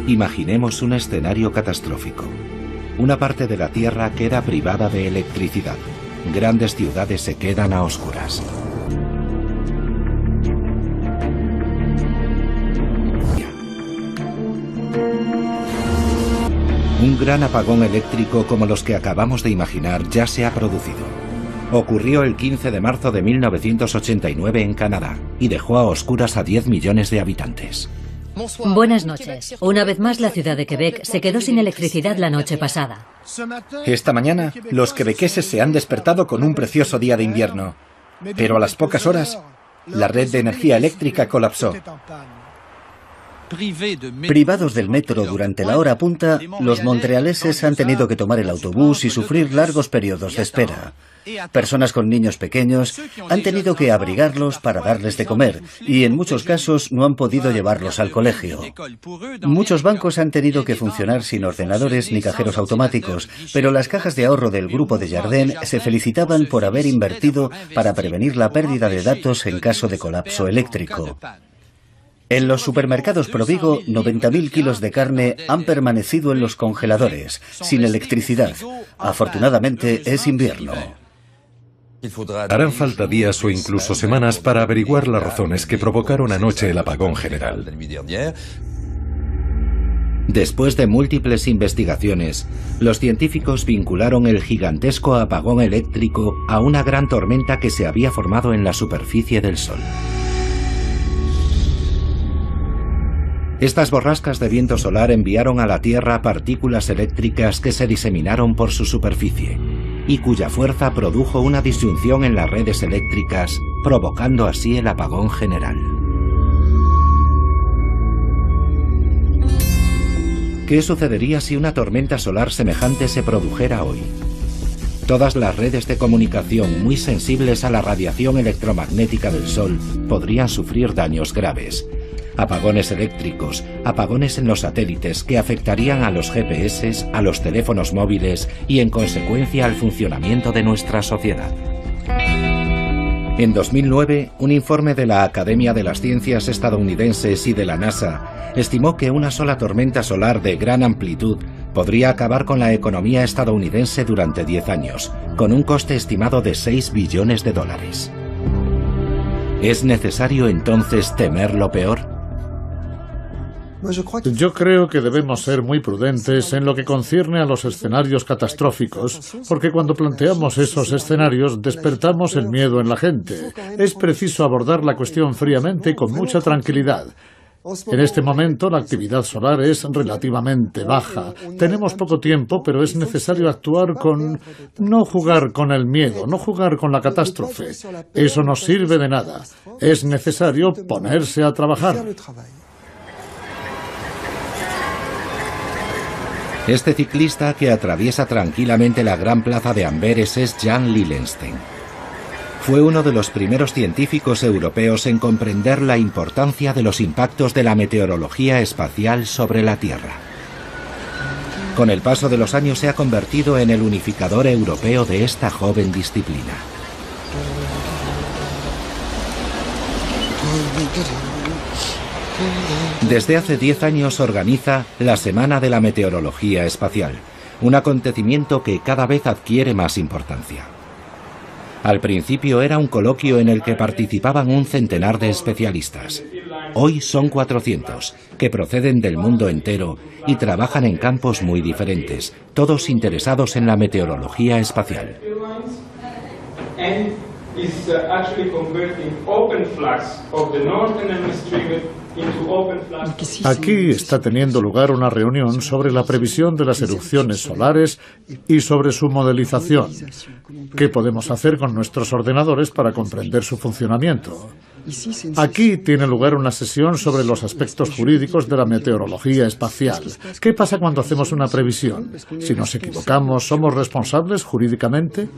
Imaginemos un escenario catastrófico. Una parte de la Tierra queda privada de electricidad. Grandes ciudades se quedan a oscuras. Un gran apagón eléctrico como los que acabamos de imaginar ya se ha producido. Ocurrió el 15 de marzo de 1989 en Canadá y dejó a oscuras a 10 millones de habitantes. Buenas noches. Una vez más, la ciudad de Quebec se quedó sin electricidad la noche pasada. Esta mañana, los quebequeses se han despertado con un precioso día de invierno. Pero a las pocas horas, la red de energía eléctrica colapsó. Privados del metro durante la hora punta, los montrealeses han tenido que tomar el autobús y sufrir largos periodos de espera. Personas con niños pequeños han tenido que abrigarlos para darles de comer y en muchos casos no han podido llevarlos al colegio. Muchos bancos han tenido que funcionar sin ordenadores ni cajeros automáticos, pero las cajas de ahorro del grupo de Jardin se felicitaban por haber invertido para prevenir la pérdida de datos en caso de colapso eléctrico. En los supermercados Provigo, 90.000 kilos de carne han permanecido en los congeladores, sin electricidad. Afortunadamente es invierno. Harán falta días o incluso semanas para averiguar las razones que provocaron anoche el apagón general. Después de múltiples investigaciones, los científicos vincularon el gigantesco apagón eléctrico a una gran tormenta que se había formado en la superficie del Sol. Estas borrascas de viento solar enviaron a la Tierra partículas eléctricas que se diseminaron por su superficie y cuya fuerza produjo una disyunción en las redes eléctricas, provocando así el apagón general. ¿Qué sucedería si una tormenta solar semejante se produjera hoy? Todas las redes de comunicación muy sensibles a la radiación electromagnética del Sol podrían sufrir daños graves. Apagones eléctricos, apagones en los satélites que afectarían a los GPS, a los teléfonos móviles y en consecuencia al funcionamiento de nuestra sociedad. En 2009, un informe de la Academia de las Ciencias estadounidenses y de la NASA estimó que una sola tormenta solar de gran amplitud podría acabar con la economía estadounidense durante 10 años, con un coste estimado de $6 billones. ¿Es necesario entonces temer lo peor? Yo creo que debemos ser muy prudentes en lo que concierne a los escenarios catastróficos, porque cuando planteamos esos escenarios despertamos el miedo en la gente. Es preciso abordar la cuestión fríamente y con mucha tranquilidad. En este momento la actividad solar es relativamente baja. Tenemos poco tiempo, pero es necesario actuar no jugar con el miedo, no jugar con la catástrofe. Eso no sirve de nada. Es necesario ponerse a trabajar. Este ciclista que atraviesa tranquilamente la gran plaza de Amberes es Jan Lillenstein. Fue uno de los primeros científicos europeos en comprender la importancia de los impactos de la meteorología espacial sobre la Tierra. Con el paso de los años se ha convertido en el unificador europeo de esta joven disciplina. Desde hace 10 años organiza la Semana de la Meteorología Espacial, un acontecimiento que cada vez adquiere más importancia. Al principio era un coloquio en el que participaban un centenar de especialistas. Hoy son 400, que proceden del mundo entero y trabajan en campos muy diferentes, todos interesados en la meteorología espacial. Aquí está teniendo lugar una reunión sobre la previsión de las erupciones solares y sobre su modelización. ¿Qué podemos hacer con nuestros ordenadores para comprender su funcionamiento? Aquí tiene lugar una sesión sobre los aspectos jurídicos de la meteorología espacial. ¿Qué pasa cuando hacemos una previsión? Si nos equivocamos, ¿somos responsables jurídicamente?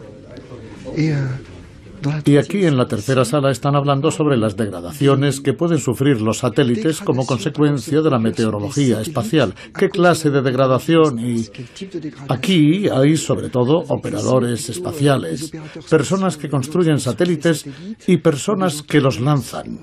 Y aquí en la tercera sala están hablando sobre las degradaciones que pueden sufrir los satélites como consecuencia de la meteorología espacial. ¿Qué clase de degradación? Y aquí hay sobre todo operadores espaciales, personas que construyen satélites y personas que los lanzan.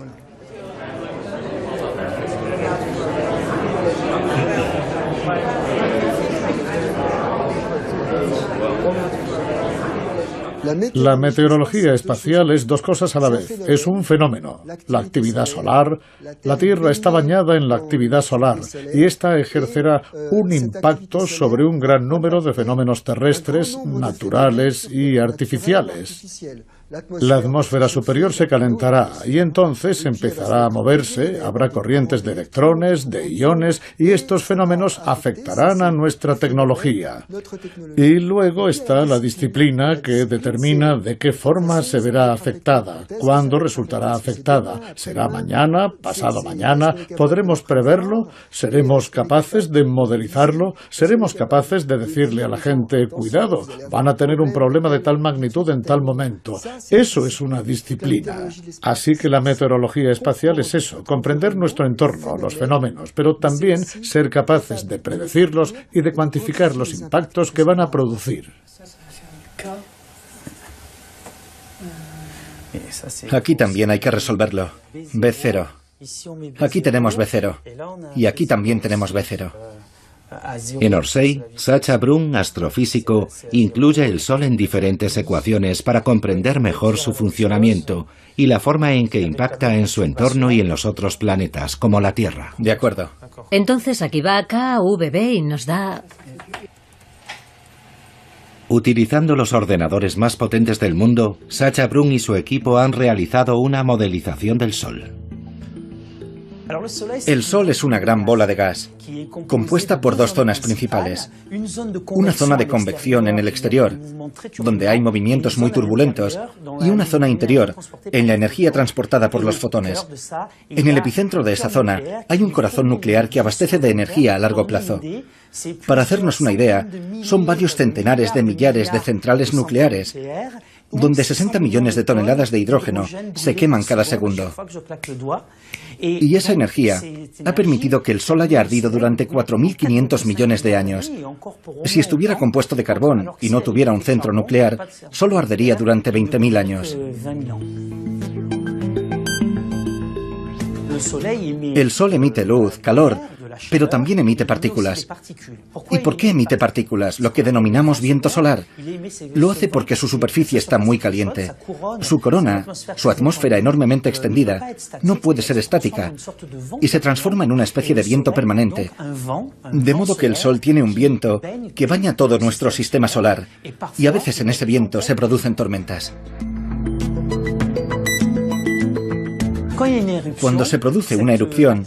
La meteorología espacial es dos cosas a la vez. Es un fenómeno, la actividad solar. La Tierra está bañada en la actividad solar y esta ejercerá un impacto sobre un gran número de fenómenos terrestres, naturales y artificiales. La atmósfera superior se calentará y entonces empezará a moverse, habrá corrientes de electrones, de iones, y estos fenómenos afectarán a nuestra tecnología. Y luego está la disciplina que determina de qué forma se verá afectada, cuándo resultará afectada. ¿Será mañana, pasado mañana? ¿Podremos preverlo? ¿Seremos capaces de modelizarlo? ¿Seremos capaces de decirle a la gente, cuidado, van a tener un problema de tal magnitud en tal momento? Eso es una disciplina. Así que la meteorología espacial es eso, comprender nuestro entorno, los fenómenos, pero también ser capaces de predecirlos y de cuantificar los impactos que van a producir. Aquí también hay que resolverlo. B0. Aquí tenemos B0. Y aquí también tenemos B0. En Orsay, Sacha Brun, astrofísico, incluye el Sol en diferentes ecuaciones para comprender mejor su funcionamiento y la forma en que impacta en su entorno y en los otros planetas, como la Tierra. De acuerdo. Entonces aquí va KVB y nos da... Utilizando los ordenadores más potentes del mundo, Sacha Brun y su equipo han realizado una modelización del Sol. El Sol es una gran bola de gas, compuesta por dos zonas principales. Una zona de convección en el exterior, donde hay movimientos muy turbulentos, y una zona interior, en la energía transportada por los fotones. En el epicentro de esa zona hay un corazón nuclear que abastece de energía a largo plazo. Para hacernos una idea, son varios centenares de millares de centrales nucleares, donde 60 millones de toneladas de hidrógeno se queman cada segundo. Y esa energía ha permitido que el Sol haya ardido durante 4.500 millones de años. Si estuviera compuesto de carbón y no tuviera un centro nuclear, solo ardería durante 20.000 años. El Sol emite luz, calor, pero también emite partículas. ¿Y por qué emite partículas, lo que denominamos viento solar? Lo hace porque su superficie está muy caliente. Su corona, su atmósfera enormemente extendida, no puede ser estática y se transforma en una especie de viento permanente. De modo que el Sol tiene un viento que baña todo nuestro sistema solar y a veces en ese viento se producen tormentas. Cuando se produce una erupción,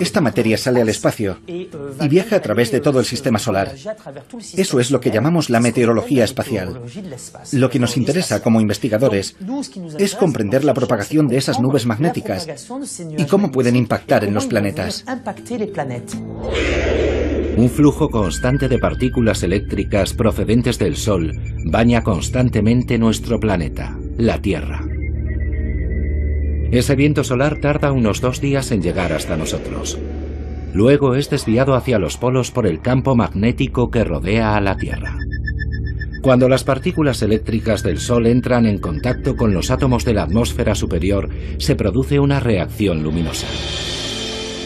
esta materia sale al espacio y viaja a través de todo el sistema solar. Eso es lo que llamamos la meteorología espacial. Lo que nos interesa como investigadores es comprender la propagación de esas nubes magnéticas y cómo pueden impactar en los planetas. Un flujo constante de partículas eléctricas procedentes del Sol baña constantemente nuestro planeta, la Tierra. Ese viento solar tarda unos 2 días en llegar hasta nosotros. Luego es desviado hacia los polos por el campo magnético que rodea a la Tierra. Cuando las partículas eléctricas del Sol entran en contacto con los átomos de la atmósfera superior, se produce una reacción luminosa.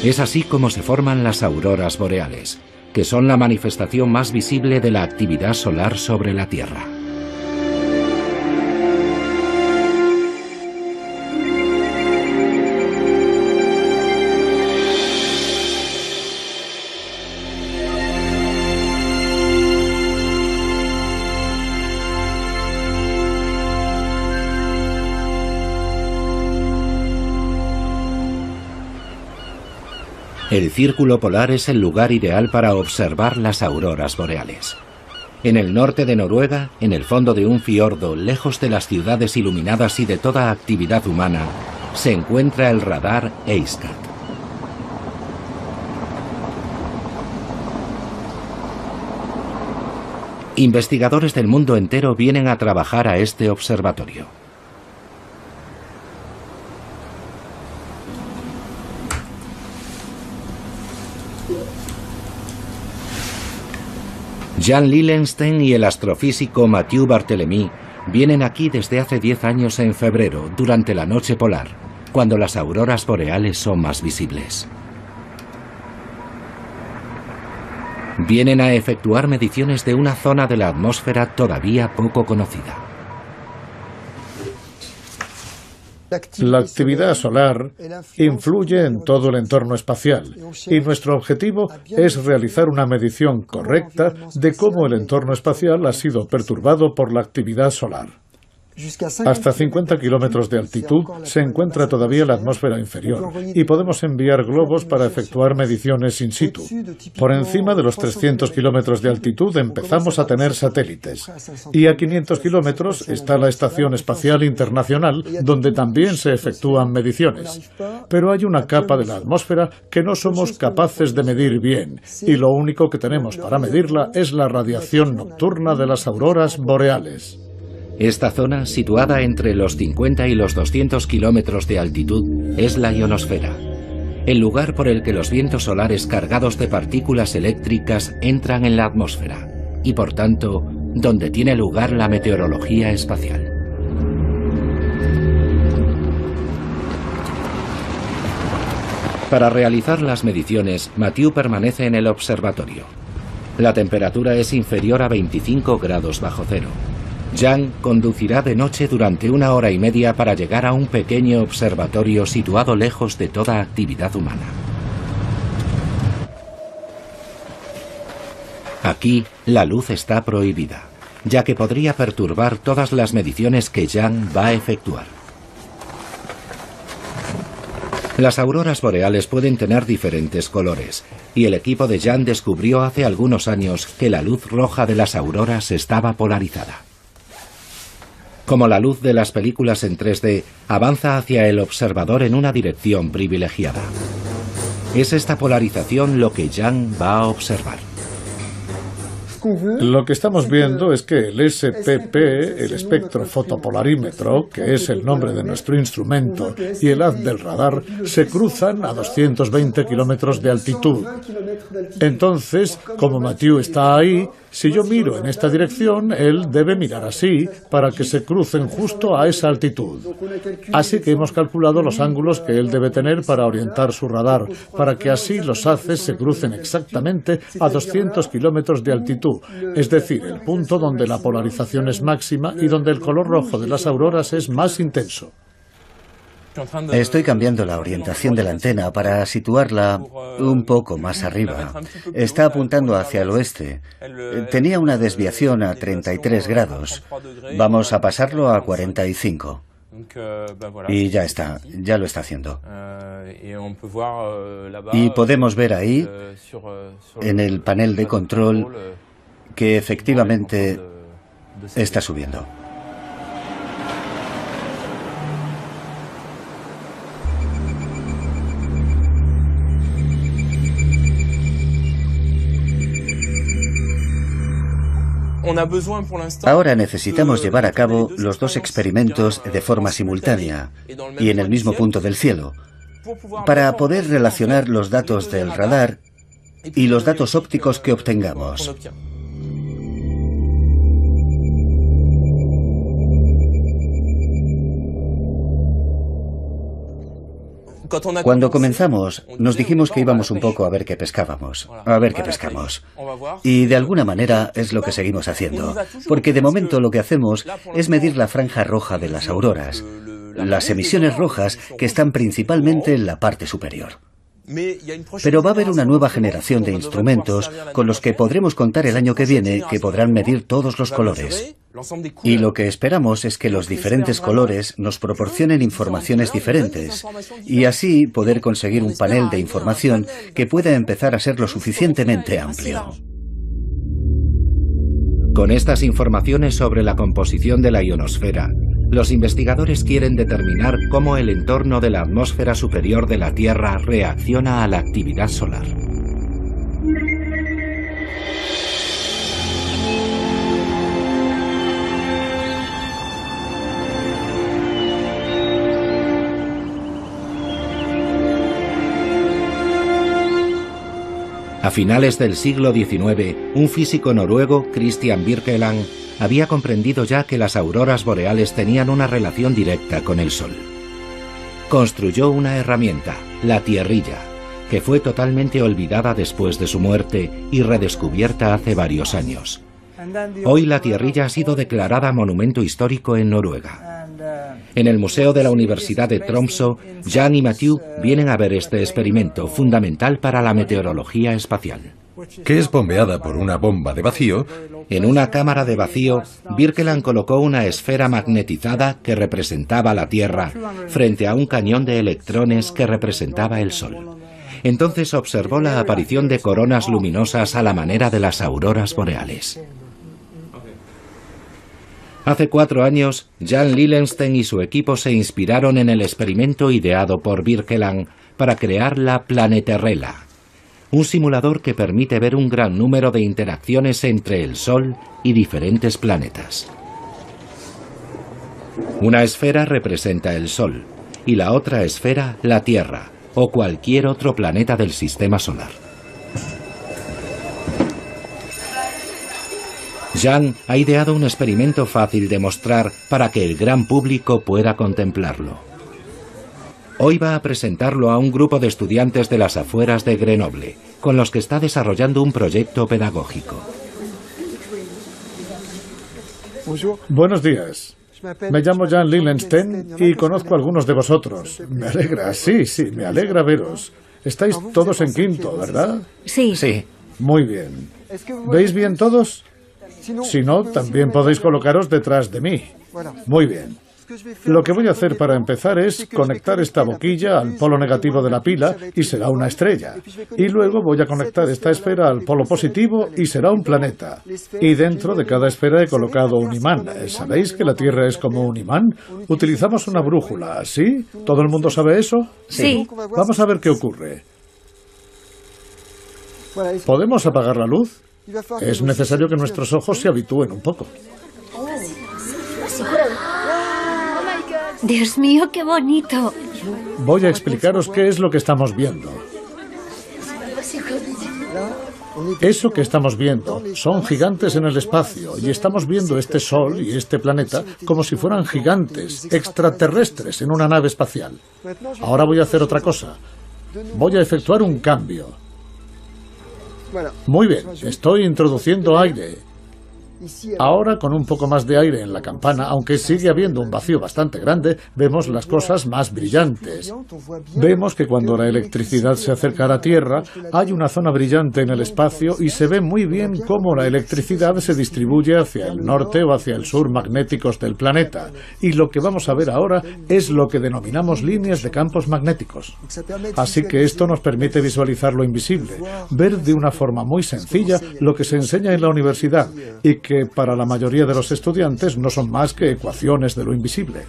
Es así como se forman las auroras boreales, que son la manifestación más visible de la actividad solar sobre la Tierra. El círculo polar es el lugar ideal para observar las auroras boreales. En el norte de Noruega, en el fondo de un fiordo, lejos de las ciudades iluminadas y de toda actividad humana, se encuentra el radar EISCAT. Investigadores del mundo entero vienen a trabajar a este observatorio. Jan Lillenstein y el astrofísico Mathieu Barthélemy vienen aquí desde hace 10 años en febrero, durante la noche polar, cuando las auroras boreales son más visibles. Vienen a efectuar mediciones de una zona de la atmósfera todavía poco conocida. La actividad solar influye en todo el entorno espacial y nuestro objetivo es realizar una medición correcta de cómo el entorno espacial ha sido perturbado por la actividad solar. Hasta 50 kilómetros de altitud se encuentra todavía la atmósfera inferior y podemos enviar globos para efectuar mediciones in situ. Por encima de los 300 kilómetros de altitud empezamos a tener satélites y a 500 kilómetros está la Estación Espacial Internacional, donde también se efectúan mediciones. Pero hay una capa de la atmósfera que no somos capaces de medir bien y lo único que tenemos para medirla es la radiación nocturna de las auroras boreales. Esta zona, situada entre los 50 y los 200 kilómetros de altitud, es la ionosfera, el lugar por el que los vientos solares cargados de partículas eléctricas entran en la atmósfera y, por tanto, donde tiene lugar la meteorología espacial. Para realizar las mediciones, Mathieu permanece en el observatorio. La temperatura es inferior a 25 grados bajo cero. Jan conducirá de noche durante 1 hora y media para llegar a un pequeño observatorio situado lejos de toda actividad humana. Aquí, la luz está prohibida, ya que podría perturbar todas las mediciones que Jan va a efectuar. Las auroras boreales pueden tener diferentes colores, y el equipo de Jan descubrió hace algunos años que la luz roja de las auroras estaba polarizada. Como la luz de las películas en 3D, avanza hacia el observador en una dirección privilegiada. Es esta polarización lo que Jan va a observar. Lo que estamos viendo es que el SPP, el espectro fotopolarímetro, que es el nombre de nuestro instrumento, y el haz del radar se cruzan a 220 kilómetros de altitud. Entonces, como Mathieu está ahí, si yo miro en esta dirección, él debe mirar así para que se crucen justo a esa altitud. Así que hemos calculado los ángulos que él debe tener para orientar su radar, para que así los haces se crucen exactamente a 200 kilómetros de altitud, es decir, el punto donde la polarización es máxima y donde el color rojo de las auroras es más intenso. Estoy cambiando la orientación de la antena para situarla un poco más arriba. Está apuntando hacia el oeste. Tenía una desviación a 33 grados. Vamos a pasarlo a 45. Y ya está, ya lo está haciendo. Y podemos ver ahí, en el panel de control, que efectivamente está subiendo. Ahora necesitamos llevar a cabo los dos experimentos de forma simultánea y en el mismo punto del cielo, para poder relacionar los datos del radar y los datos ópticos que obtengamos. Cuando comenzamos, nos dijimos que íbamos un poco a ver qué pescábamos, a ver qué pescamos. Y de alguna manera es lo que seguimos haciendo, porque de momento lo que hacemos es medir la franja roja de las auroras, las emisiones rojas que están principalmente en la parte superior. Pero va a haber una nueva generación de instrumentos con los que podremos contar el año que viene que podrán medir todos los colores. Y lo que esperamos es que los diferentes colores nos proporcionen informaciones diferentes y así poder conseguir un panel de información que pueda empezar a ser lo suficientemente amplio. Con estas informaciones sobre la composición de la ionosfera, los investigadores quieren determinar cómo el entorno de la atmósfera superior de la Tierra reacciona a la actividad solar. A finales del siglo XIX, un físico noruego, Christian Birkeland, había comprendido ya que las auroras boreales tenían una relación directa con el Sol. Construyó una herramienta, la tierrilla, que fue totalmente olvidada después de su muerte y redescubierta hace varios años. Hoy la tierrilla ha sido declarada monumento histórico en Noruega. En el Museo de la Universidad de Tromsø, Jan y Mathieu vienen a ver este experimento fundamental para la meteorología espacial. Que es bombeada por una bomba de vacío. En una cámara de vacío, Birkeland colocó una esfera magnetizada que representaba la Tierra frente a un cañón de electrones que representaba el Sol. Entonces observó la aparición de coronas luminosas a la manera de las auroras boreales. Hace 4 años, Jan Lillensten y su equipo se inspiraron en el experimento ideado por Birkeland para crear la Planeterrela, un simulador que permite ver un gran número de interacciones entre el Sol y diferentes planetas. Una esfera representa el Sol y la otra esfera la Tierra o cualquier otro planeta del sistema solar. Jan ha ideado un experimento fácil de mostrar para que el gran público pueda contemplarlo. Hoy va a presentarlo a un grupo de estudiantes de las afueras de Grenoble, con los que está desarrollando un proyecto pedagógico. Buenos días. Me llamo Jan Lillensten y conozco a algunos de vosotros. Me alegra, sí, me alegra veros. Estáis todos en quinto, ¿verdad? Sí. Sí. Muy bien. ¿Veis bien todos? Si no, también podéis colocaros detrás de mí. Muy bien. Lo que voy a hacer para empezar es conectar esta boquilla al polo negativo de la pila y será una estrella. Y luego voy a conectar esta esfera al polo positivo y será un planeta. Y dentro de cada esfera he colocado un imán. ¿Sabéis que la Tierra es como un imán? Utilizamos una brújula, ¿sí? ¿Todo el mundo sabe eso? Sí. Vamos a ver qué ocurre. ¿Podemos apagar la luz? Es necesario que nuestros ojos se habitúen un poco. Dios mío, qué bonito. Voy a explicaros qué es lo que estamos viendo. Eso que estamos viendo son gigantes en el espacio y estamos viendo este Sol y este planeta como si fueran gigantes, extraterrestres en una nave espacial. Ahora voy a hacer otra cosa. Voy a efectuar un cambio. Muy bien, estoy introduciendo aire. Ahora, con un poco más de aire en la campana, aunque sigue habiendo un vacío bastante grande, vemos las cosas más brillantes. Vemos que cuando la electricidad se acerca a la Tierra, hay una zona brillante en el espacio y se ve muy bien cómo la electricidad se distribuye hacia el norte o hacia el sur magnéticos del planeta. Y lo que vamos a ver ahora es lo que denominamos líneas de campos magnéticos. Así que esto nos permite visualizar lo invisible, ver de una forma muy sencilla lo que se enseña en la universidad y que para la mayoría de los estudiantes no son más que ecuaciones de lo invisible.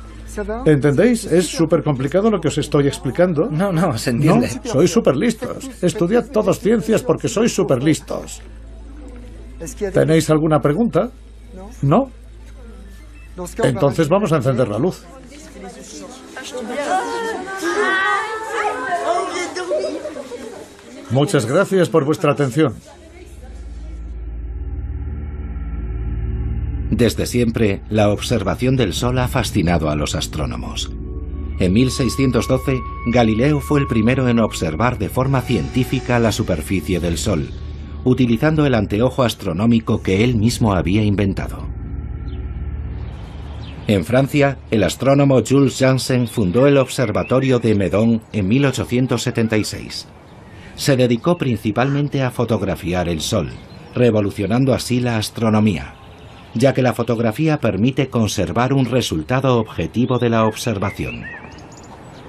¿Entendéis? ¿Es súper complicado lo que os estoy explicando? No, se entiende. No, sois súper listos. Estudiad todos ciencias porque sois súper listos. ¿Tenéis alguna pregunta? ¿No? Entonces vamos a encender la luz. Muchas gracias por vuestra atención. Desde siempre, la observación del Sol ha fascinado a los astrónomos. En 1612, Galileo fue el primero en observar de forma científica la superficie del Sol, utilizando el anteojo astronómico que él mismo había inventado. En Francia, el astrónomo Jules Janssen fundó el observatorio de Meudon en 1876. Se dedicó principalmente a fotografiar el Sol, revolucionando así la astronomía, ya que la fotografía permite conservar un resultado objetivo de la observación.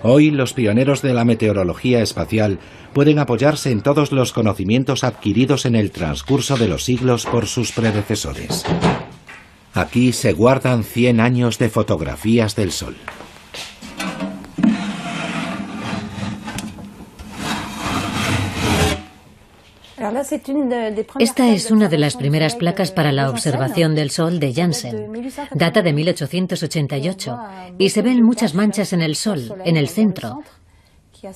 Hoy, los pioneros de la meteorología espacial pueden apoyarse en todos los conocimientos adquiridos en el transcurso de los siglos por sus predecesores. Aquí se guardan 100 años de fotografías del Sol. Esta es una de las primeras placas para la observación del Sol de Janssen. Data de 1888 y se ven muchas manchas en el Sol, en el centro.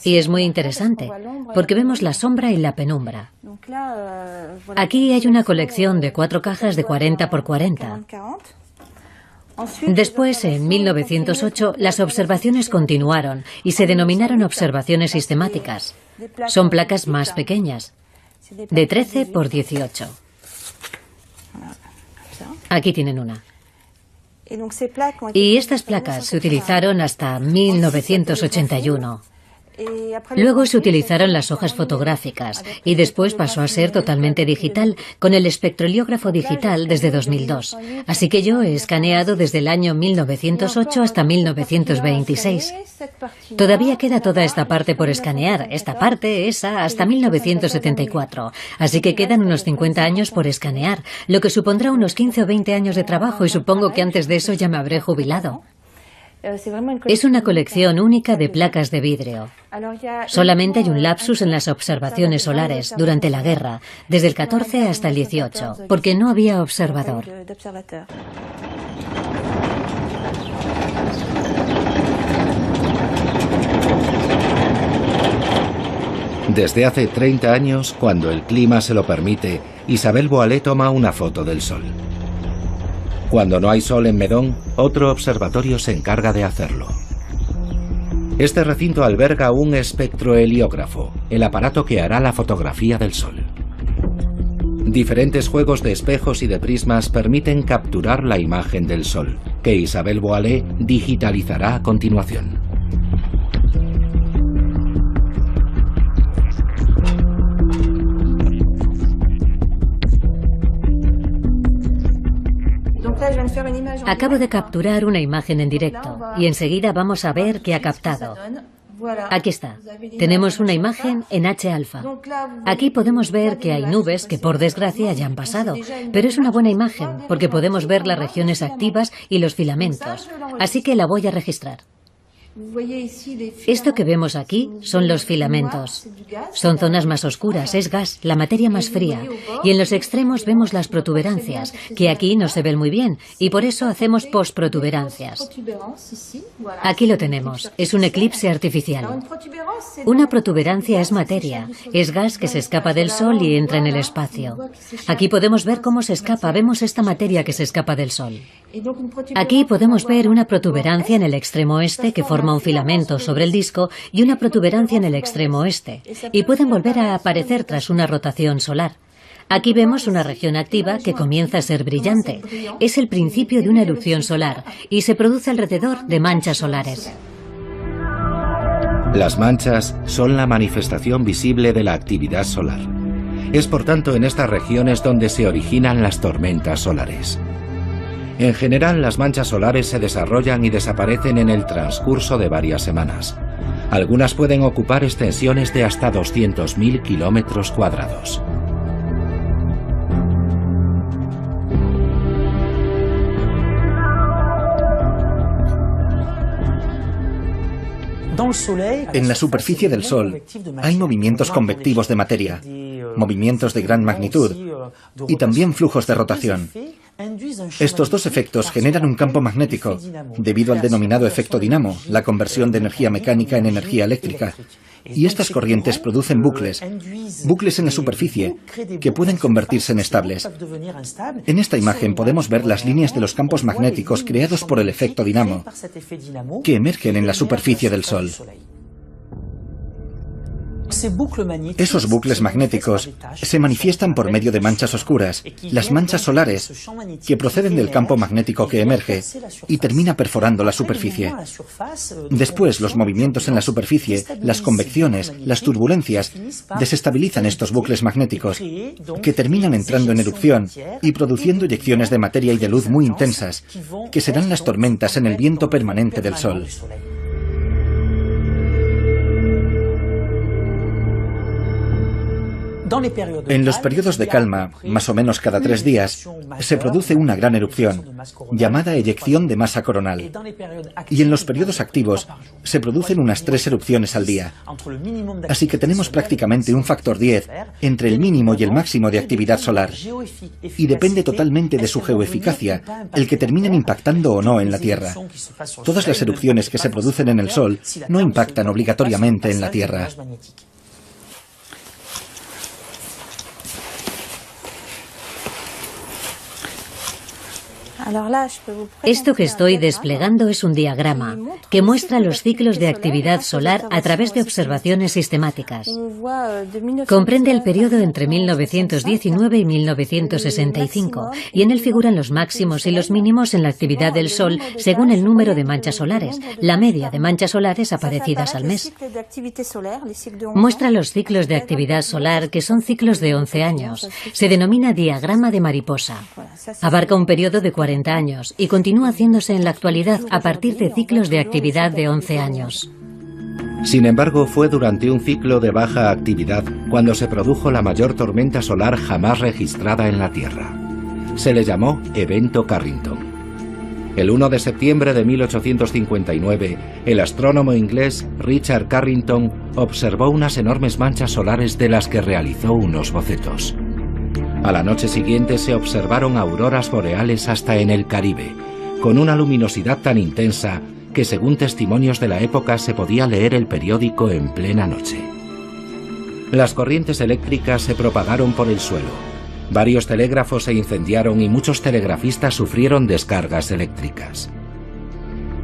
Y es muy interesante, porque vemos la sombra y la penumbra. Aquí hay una colección de 4 cajas de 40 por 40. Después, en 1908, las observaciones continuaron y se denominaron observaciones sistemáticas. Son placas más pequeñas, de 13 por 18. Aquí tienen una. Y estas placas se utilizaron hasta 1981. Luego se utilizaron las hojas fotográficas y después pasó a ser totalmente digital con el espectroliógrafo digital desde 2002. Así que yo he escaneado desde el año 1908 hasta 1926. Todavía queda toda esta parte por escanear, esta parte, esa, hasta 1974. Así que quedan unos 50 años por escanear, lo que supondrá unos 15 o 20 años de trabajo y supongo que antes de eso ya me habré jubilado. Es una colección única de placas de vidrio. Solamente hay un lapsus en las observaciones solares durante la guerra, desde el 14 hasta el 18, porque no había observador. Desde hace 30 años, cuando el clima se lo permite, Isabelle Boilet toma una foto del Sol. Cuando no hay sol en Meudon, otro observatorio se encarga de hacerlo. Este recinto alberga un espectroheliógrafo, el aparato que hará la fotografía del Sol. Diferentes juegos de espejos y de prismas permiten capturar la imagen del Sol, que Isabelle Boilet digitalizará a continuación. Acabo de capturar una imagen en directo y enseguida vamos a ver qué ha captado. Aquí está. Tenemos una imagen en H-alfa. Aquí podemos ver que hay nubes que por desgracia ya han pasado, pero es una buena imagen porque podemos ver las regiones activas y los filamentos. Así que la voy a registrar. Esto que vemos aquí son los filamentos. Son zonas más oscuras, es gas, la materia más fría. Y en los extremos vemos las protuberancias, que aquí no se ven muy bien, y por eso hacemos postprotuberancias. Aquí lo tenemos, es un eclipse artificial. Una protuberancia es materia, es gas que se escapa del Sol y entra en el espacio. Aquí podemos ver cómo se escapa, vemos esta materia que se escapa del Sol. Aquí podemos ver una protuberancia en el extremo este que forma un filamento sobre el disco y una protuberancia en el extremo oeste, y pueden volver a aparecer tras una rotación solar. Aquí vemos una región activa que comienza a ser brillante. Es el principio de una erupción solar y se produce alrededor de manchas solares. Las manchas son la manifestación visible de la actividad solar. Es por tanto en estas regiones donde se originan las tormentas solares. En general, las manchas solares se desarrollan y desaparecen en el transcurso de varias semanas. Algunas pueden ocupar extensiones de hasta 200.000 kilómetros cuadrados. En la superficie del Sol hay movimientos convectivos de materia, movimientos de gran magnitud y también flujos de rotación. Estos dos efectos generan un campo magnético, debido al denominado efecto dinamo, la conversión de energía mecánica en energía eléctrica. Y estas corrientes producen bucles en la superficie, que pueden convertirse en estables. En esta imagen podemos ver las líneas de los campos magnéticos creados por el efecto dinamo, que emergen en la superficie del Sol. Esos bucles magnéticos se manifiestan por medio de manchas oscuras, las manchas solares, que proceden del campo magnético que emerge y termina perforando la superficie. Después, los movimientos en la superficie, las convecciones, las turbulencias, desestabilizan estos bucles magnéticos, que terminan entrando en erupción y produciendo eyecciones de materia y de luz muy intensas, que serán las tormentas en el viento permanente del Sol. En los periodos de calma, más o menos cada 3 días, se produce una gran erupción, llamada eyección de masa coronal. Y en los periodos activos, se producen unas 3 erupciones al día. Así que tenemos prácticamente un factor 10 entre el mínimo y el máximo de actividad solar. Y depende totalmente de su geoeficacia, el que terminen impactando o no en la Tierra. Todas las erupciones que se producen en el Sol no impactan obligatoriamente en la Tierra. Esto que estoy desplegando es un diagrama que muestra los ciclos de actividad solar a través de observaciones sistemáticas. Comprende el periodo entre 1919 y 1965 y en él figuran los máximos y los mínimos en la actividad del Sol según el número de manchas solares, la media de manchas solares aparecidas al mes. Muestra los ciclos de actividad solar, que son ciclos de 11 años. Se denomina diagrama de mariposa. Abarca un periodo de 40 años y continúa haciéndose en la actualidad a partir de ciclos de actividad de 11 años. Sin embargo, fue durante un ciclo de baja actividad cuando se produjo la mayor tormenta solar jamás registrada en la Tierra. Se le llamó Evento Carrington. El 1 de septiembre de 1859, el astrónomo inglés Richard Carrington observó unas enormes manchas solares de las que realizó unos bocetos. A la noche siguiente se observaron auroras boreales hasta en el Caribe, con una luminosidad tan intensa que según testimonios de la época se podía leer el periódico en plena noche. Las corrientes eléctricas se propagaron por el suelo. Varios telégrafos se incendiaron y muchos telegrafistas sufrieron descargas eléctricas.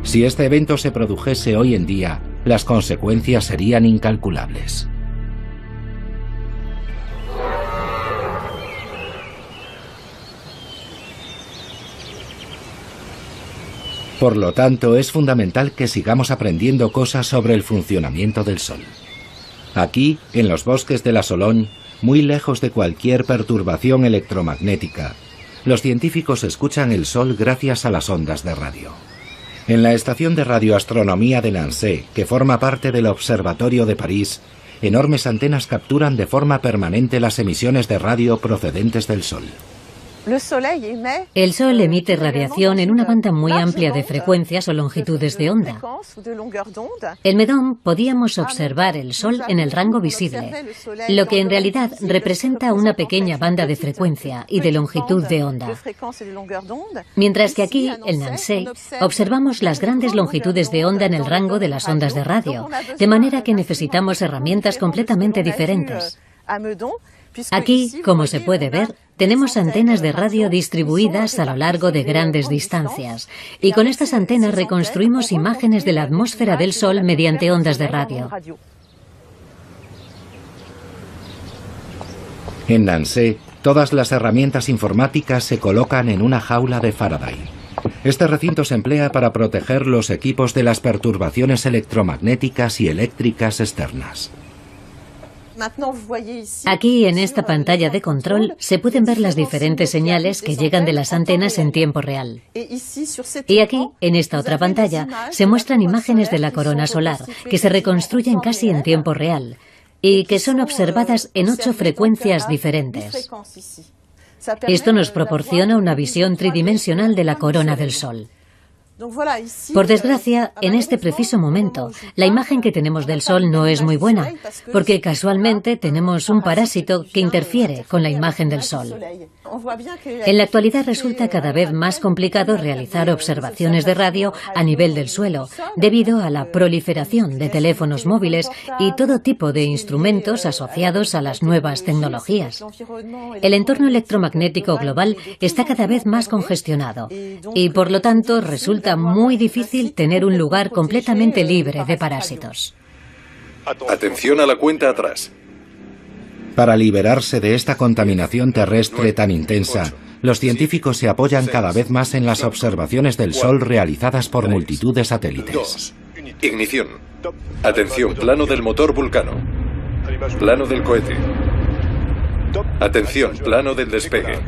Si este evento se produjese hoy en día, las consecuencias serían incalculables. Por lo tanto, es fundamental que sigamos aprendiendo cosas sobre el funcionamiento del Sol. Aquí, en los bosques de la Sologne, muy lejos de cualquier perturbación electromagnética, los científicos escuchan el Sol gracias a las ondas de radio. En la estación de radioastronomía de Nancy, que forma parte del Observatorio de París, enormes antenas capturan de forma permanente las emisiones de radio procedentes del Sol. El Sol emite radiación en una banda muy amplia de frecuencias o longitudes de onda. En Meudon podíamos observar el Sol en el rango visible, lo que en realidad representa una pequeña banda de frecuencia y de longitud de onda. Mientras que aquí, en Nancy, observamos las grandes longitudes de onda en el rango de las ondas de radio, de manera que necesitamos herramientas completamente diferentes. Aquí, como se puede ver, tenemos antenas de radio distribuidas a lo largo de grandes distancias, y con estas antenas reconstruimos imágenes de la atmósfera del Sol mediante ondas de radio. En Nancy, todas las herramientas informáticas se colocan en una jaula de Faraday. Este recinto se emplea para proteger los equipos de las perturbaciones electromagnéticas y eléctricas externas. Aquí, en esta pantalla de control, se pueden ver las diferentes señales que llegan de las antenas en tiempo real. Y aquí, en esta otra pantalla, se muestran imágenes de la corona solar, que se reconstruyen casi en tiempo real, y que son observadas en 8 frecuencias diferentes. Esto nos proporciona una visión tridimensional de la corona del Sol. Por desgracia, en este preciso momento, la imagen que tenemos del Sol no es muy buena, porque casualmente tenemos un parásito que interfiere con la imagen del Sol. En la actualidad resulta cada vez más complicado realizar observaciones de radio a nivel del suelo, debido a la proliferación de teléfonos móviles y todo tipo de instrumentos asociados a las nuevas tecnologías. El entorno electromagnético global está cada vez más congestionado y, por lo tanto, resulta muy difícil tener un lugar completamente libre de parásitos. Atención a la cuenta atrás. Para liberarse de esta contaminación terrestre tan intensa, los científicos se apoyan cada vez más en las observaciones del Sol realizadas por multitud de satélites. Ignición. Atención, plano del motor Vulcano. Plano del cohete. Atención, plano del despegue.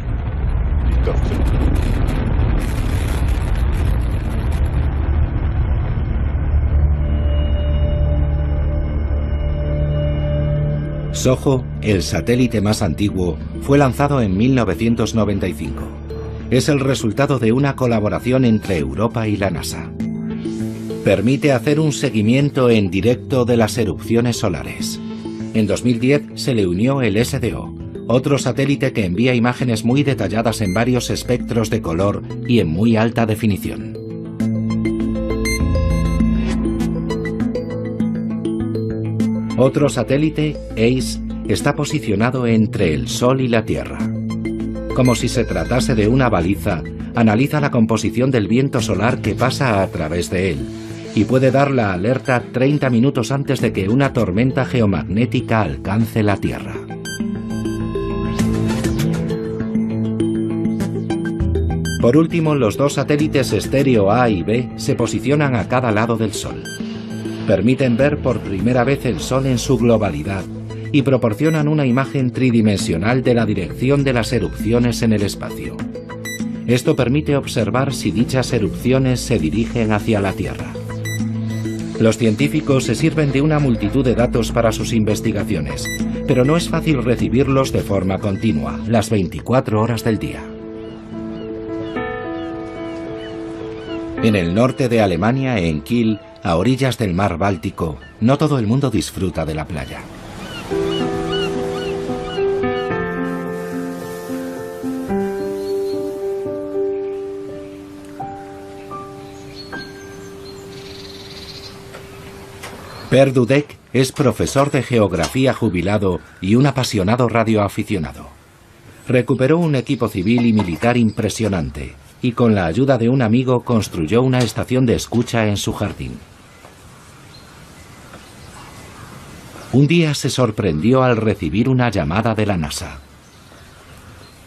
SOHO, el satélite más antiguo, fue lanzado en 1995. Es el resultado de una colaboración entre Europa y la NASA. Permite hacer un seguimiento en directo de las erupciones solares. En 2010 se le unió el SDO, otro satélite que envía imágenes muy detalladas en varios espectros de color y en muy alta definición. Otro satélite, ACE, está posicionado entre el Sol y la Tierra. Como si se tratase de una baliza, analiza la composición del viento solar que pasa a través de él y puede dar la alerta 30 minutos antes de que una tormenta geomagnética alcance la Tierra. Por último, los dos satélites estéreo A y B se posicionan a cada lado del Sol. Permiten ver por primera vez el Sol en su globalidad y proporcionan una imagen tridimensional de la dirección de las erupciones en el espacio. Esto permite observar si dichas erupciones se dirigen hacia la Tierra. Los científicos se sirven de una multitud de datos para sus investigaciones, pero no es fácil recibirlos de forma continua, las 24 horas del día. En el norte de Alemania, en Kiel, a orillas del mar Báltico, no todo el mundo disfruta de la playa. Per Dudek es profesor de geografía jubilado y un apasionado radioaficionado. Recuperó un equipo civil y militar impresionante y con la ayuda de un amigo construyó una estación de escucha en su jardín. Un día se sorprendió al recibir una llamada de la NASA.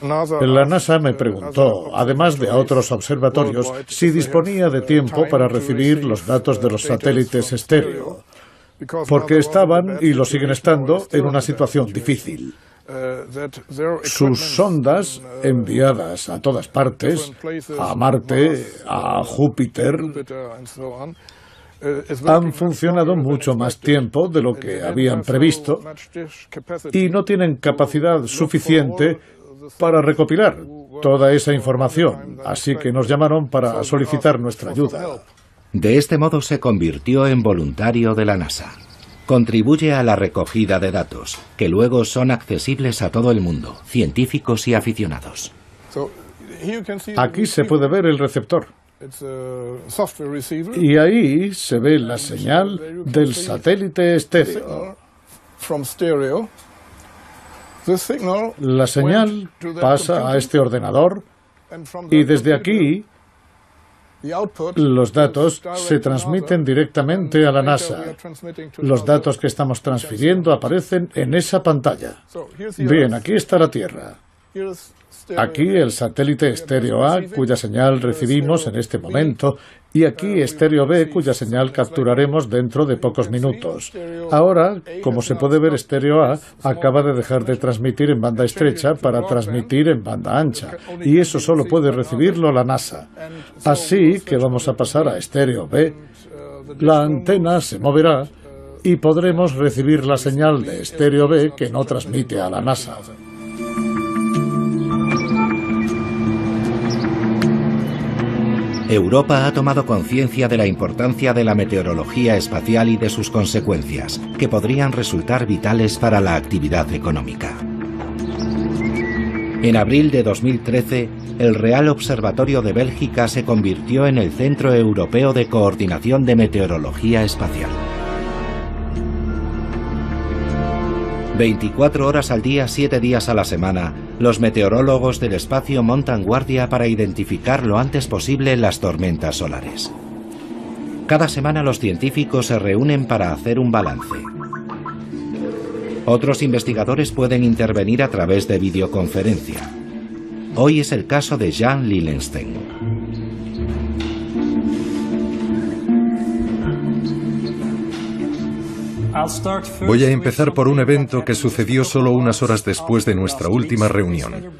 La NASA me preguntó, además de a otros observatorios, si disponía de tiempo para recibir los datos de los satélites estéreo, porque estaban, y lo siguen estando, en una situación difícil. Sus sondas, enviadas a todas partes, a Marte, a Júpiter, han funcionado mucho más tiempo de lo que habían previsto y no tienen capacidad suficiente para recopilar toda esa información, así que nos llamaron para solicitar nuestra ayuda. De este modo se convirtió en voluntario de la NASA. Contribuye a la recogida de datos, que luego son accesibles a todo el mundo, científicos y aficionados. Aquí se puede ver el receptor. Y ahí se ve la señal del satélite estéreo. La señal pasa a este ordenador y desde aquí los datos se transmiten directamente a la NASA. Los datos que estamos transfiriendo aparecen en esa pantalla. Bien, aquí está la Tierra. Aquí el satélite estéreo A, cuya señal recibimos en este momento, y aquí estéreo B, cuya señal capturaremos dentro de pocos minutos. Ahora, como se puede ver, estéreo A acaba de dejar de transmitir en banda estrecha para transmitir en banda ancha, y eso solo puede recibirlo la NASA. Así que vamos a pasar a estéreo B. La antena se moverá y podremos recibir la señal de estéreo B que no transmite a la NASA. Europa ha tomado conciencia de la importancia de la meteorología espacial y de sus consecuencias, que podrían resultar vitales para la actividad económica. En abril de 2013, el Real Observatorio de Bélgica se convirtió en el Centro Europeo de Coordinación de Meteorología Espacial. 24 horas al día, 7 días a la semana, los meteorólogos del espacio montan guardia para identificar lo antes posible las tormentas solares. Cada semana los científicos se reúnen para hacer un balance. Otros investigadores pueden intervenir a través de videoconferencia. Hoy es el caso de Jan Lillenstein. Voy a empezar por un evento que sucedió solo unas horas después de nuestra última reunión.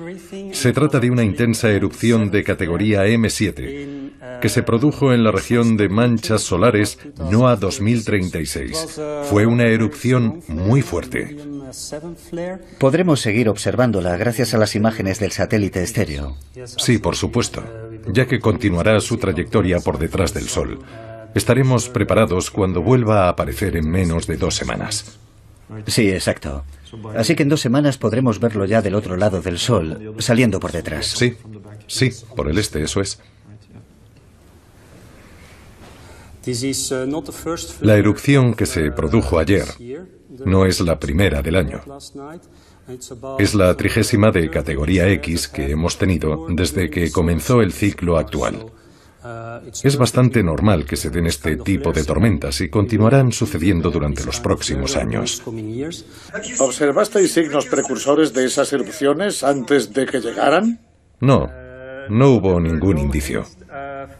Se trata de una intensa erupción de categoría M7 que se produjo en la región de manchas solares NOAA 2036. Fue una erupción muy fuerte. Podremos seguir observándola gracias a las imágenes del satélite estéreo. Sí, por supuesto, ya que continuará su trayectoria por detrás del Sol. Estaremos preparados cuando vuelva a aparecer en menos de 2 semanas. Sí, exacto. Así que en 2 semanas podremos verlo ya del otro lado del Sol, saliendo por detrás. Sí, por el este, eso es. La erupción que se produjo ayer no es la primera del año. Es la 30ª de categoría X que hemos tenido desde que comenzó el ciclo actual. Es bastante normal que se den este tipo de tormentas y continuarán sucediendo durante los próximos años. ¿Observasteis signos precursores de esas erupciones antes de que llegaran? No hubo ningún indicio.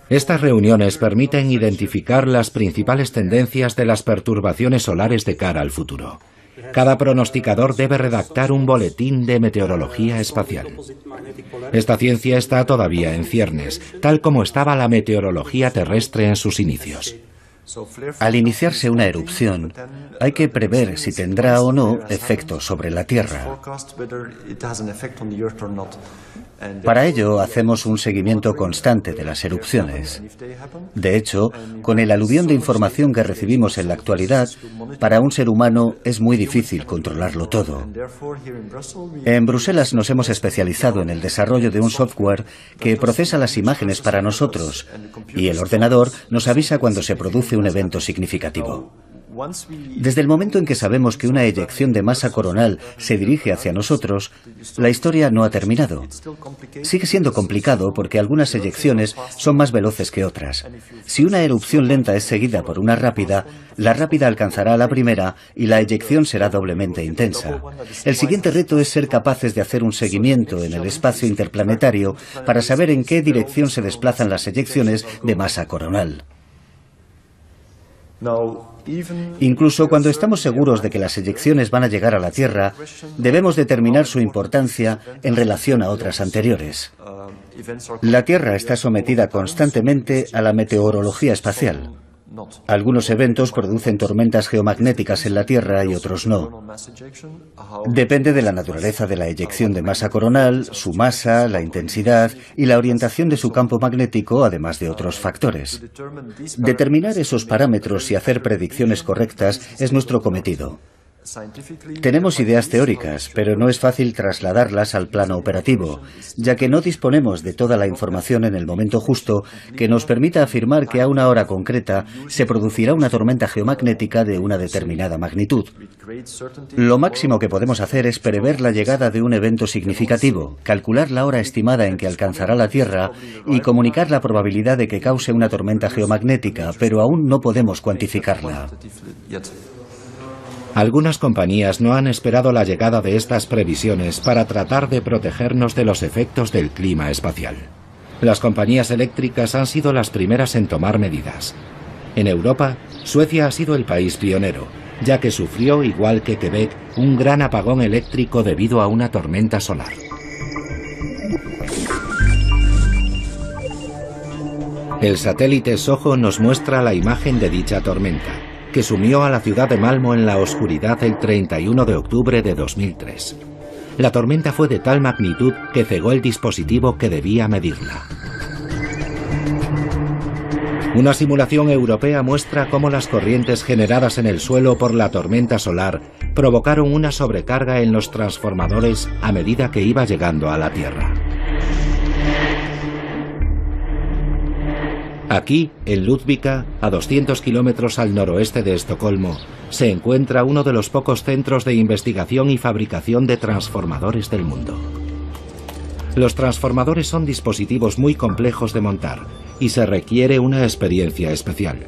Estas reuniones permiten identificar las principales tendencias de las perturbaciones solares de cara al futuro. Cada pronosticador debe redactar un boletín de meteorología espacial. Esta ciencia está todavía en ciernes, tal como estaba la meteorología terrestre en sus inicios. Al iniciarse una erupción, hay que prever si tendrá o no efectos sobre la Tierra. Para ello, hacemos un seguimiento constante de las erupciones. De hecho, con el aluvión de información que recibimos en la actualidad, para un ser humano es muy difícil controlarlo todo. En Bruselas nos hemos especializado en el desarrollo de un software que procesa las imágenes para nosotros, y el ordenador nos avisa cuando se produce un evento significativo. Desde el momento en que sabemos que una eyección de masa coronal se dirige hacia nosotros, la historia no ha terminado. Sigue siendo complicado porque algunas eyecciones son más veloces que otras. Si una erupción lenta es seguida por una rápida, la rápida alcanzará a la primera y la eyección será doblemente intensa. El siguiente reto es ser capaces de hacer un seguimiento en el espacio interplanetario para saber en qué dirección se desplazan las eyecciones de masa coronal. Incluso cuando estamos seguros de que las eyecciones van a llegar a la Tierra, debemos determinar su importancia en relación a otras anteriores. La Tierra está sometida constantemente a la meteorología espacial. Algunos eventos producen tormentas geomagnéticas en la Tierra y otros no. Depende de la naturaleza de la eyección de masa coronal, su masa, la intensidad y la orientación de su campo magnético, además de otros factores. Determinar esos parámetros y hacer predicciones correctas es nuestro cometido. Tenemos ideas teóricas, pero no es fácil trasladarlas al plano operativo, ya que no disponemos de toda la información en el momento justo que nos permita afirmar que a una hora concreta se producirá una tormenta geomagnética de una determinada magnitud. Lo máximo que podemos hacer es prever la llegada de un evento significativo, calcular la hora estimada en que alcanzará la Tierra y comunicar la probabilidad de que cause una tormenta geomagnética, pero aún no podemos cuantificarla. Algunas compañías no han esperado la llegada de estas previsiones para tratar de protegernos de los efectos del clima espacial. Las compañías eléctricas han sido las primeras en tomar medidas. En Europa, Suecia ha sido el país pionero, ya que sufrió, igual que Quebec, un gran apagón eléctrico debido a una tormenta solar. El satélite SOHO nos muestra la imagen de dicha tormenta, que sumió a la ciudad de Malmö en la oscuridad el 31 de octubre de 2003. La tormenta fue de tal magnitud que cegó el dispositivo que debía medirla. Una simulación europea muestra cómo las corrientes generadas en el suelo por la tormenta solar provocaron una sobrecarga en los transformadores a medida que iba llegando a la Tierra. Aquí, en Ludvika, a 200 kilómetros al noroeste de Estocolmo, se encuentra uno de los pocos centros de investigación y fabricación de transformadores del mundo. Los transformadores son dispositivos muy complejos de montar y se requiere una experiencia especial.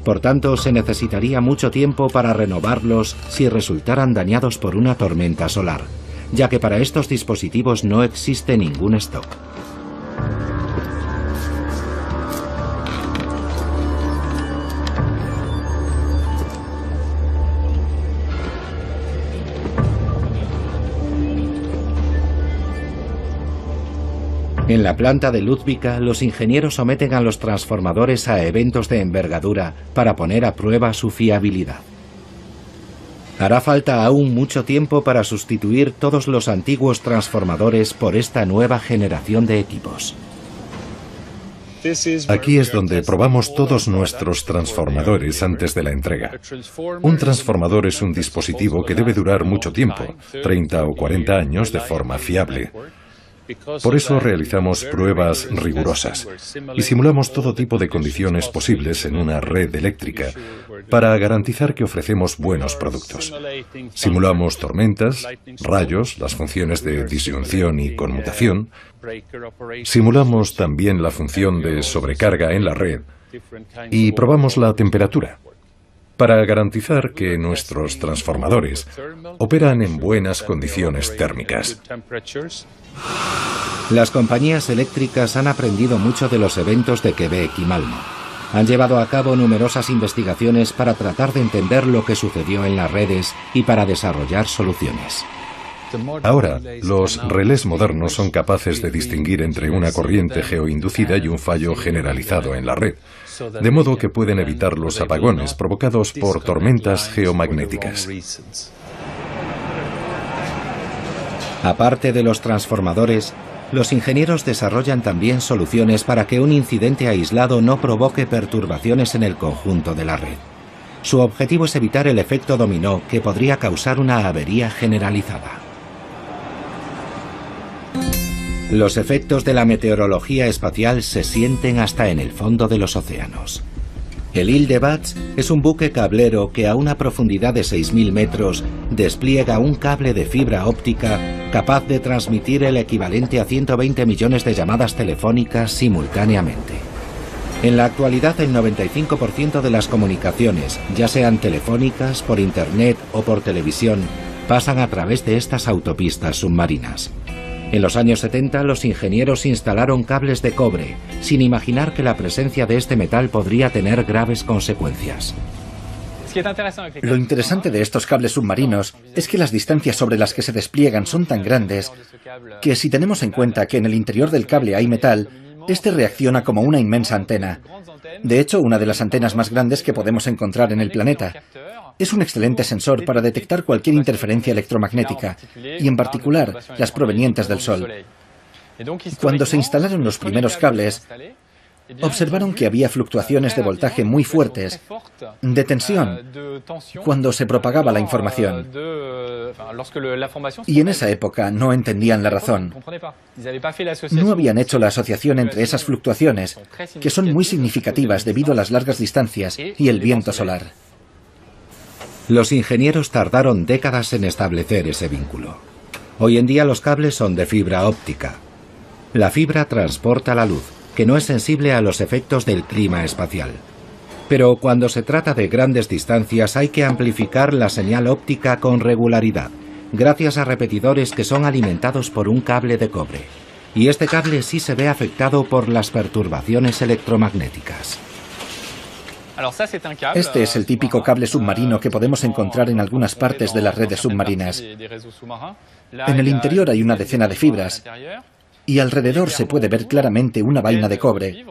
Por tanto, se necesitaría mucho tiempo para renovarlos si resultaran dañados por una tormenta solar, ya que para estos dispositivos no existe ningún stock. En la planta de Ludvika, los ingenieros someten a los transformadores a eventos de envergadura para poner a prueba su fiabilidad. Hará falta aún mucho tiempo para sustituir todos los antiguos transformadores por esta nueva generación de equipos. Aquí es donde probamos todos nuestros transformadores antes de la entrega. Un transformador es un dispositivo que debe durar mucho tiempo, 30 o 40 años de forma fiable. Por eso realizamos pruebas rigurosas y simulamos todo tipo de condiciones posibles en una red eléctrica para garantizar que ofrecemos buenos productos. Simulamos tormentas, rayos, las funciones de disyunción y conmutación. Simulamos también la función de sobrecarga en la red y probamos la temperatura para garantizar que nuestros transformadores operan en buenas condiciones térmicas. Las compañías eléctricas han aprendido mucho de los eventos de Quebec y Malmo. Han llevado a cabo numerosas investigaciones para tratar de entender lo que sucedió en las redes y para desarrollar soluciones. Ahora, los relés modernos son capaces de distinguir entre una corriente geoinducida y un fallo generalizado en la red, de modo que pueden evitar los apagones provocados por tormentas geomagnéticas. Aparte de los transformadores, los ingenieros desarrollan también soluciones para que un incidente aislado no provoque perturbaciones en el conjunto de la red. Su objetivo es evitar el efecto dominó que podría causar una avería generalizada. Los efectos de la meteorología espacial se sienten hasta en el fondo de los océanos. El Ile-de-Bats es un buque cablero que a una profundidad de 6.000 metros despliega un cable de fibra óptica capaz de transmitir el equivalente a 120 millones de llamadas telefónicas simultáneamente. En la actualidad, el 95% de las comunicaciones, ya sean telefónicas, por internet o por televisión, pasan a través de estas autopistas submarinas. En los años 70, los ingenieros instalaron cables de cobre, sin imaginar que la presencia de este metal podría tener graves consecuencias. Lo interesante de estos cables submarinos es que las distancias sobre las que se despliegan son tan grandes que si tenemos en cuenta que en el interior del cable hay metal, este reacciona como una inmensa antena. De hecho, una de las antenas más grandes que podemos encontrar en el planeta. Es un excelente sensor para detectar cualquier interferencia electromagnética, y en particular las provenientes del Sol. Cuando se instalaron los primeros cables, observaron que había fluctuaciones de voltaje muy fuertes, de tensión, cuando se propagaba la información. Y en esa época no entendían la razón. No habían hecho la asociación entre esas fluctuaciones, que son muy significativas debido a las largas distancias y el viento solar. Los ingenieros tardaron décadas en establecer ese vínculo. Hoy en día los cables son de fibra óptica. La fibra transporta la luz, que no es sensible a los efectos del clima espacial. Pero cuando se trata de grandes distancias hay que amplificar la señal óptica con regularidad, gracias a repetidores que son alimentados por un cable de cobre. Y este cable sí se ve afectado por las perturbaciones electromagnéticas. Este es el típico cable submarino que podemos encontrar en algunas partes de las redes submarinas. En el interior hay una decena de fibras y alrededor se puede ver claramente una vaina de cobre,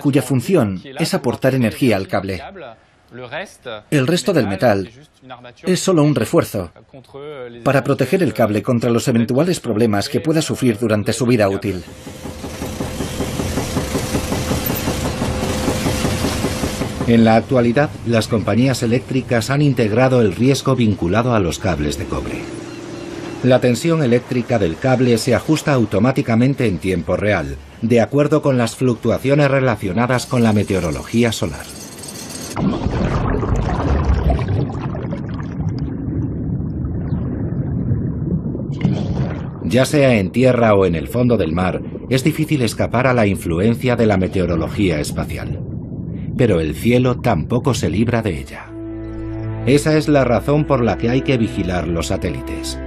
cuya función es aportar energía al cable. El resto del metal es solo un refuerzo para proteger el cable contra los eventuales problemas que pueda sufrir durante su vida útil. En la actualidad, las compañías eléctricas han integrado el riesgo vinculado a los cables de cobre. La tensión eléctrica del cable se ajusta automáticamente en tiempo real, de acuerdo con las fluctuaciones relacionadas con la meteorología solar. Ya sea en tierra o en el fondo del mar, es difícil escapar a la influencia de la meteorología espacial. Pero el cielo tampoco se libra de ella. Esa es la razón por la que hay que vigilar los satélites.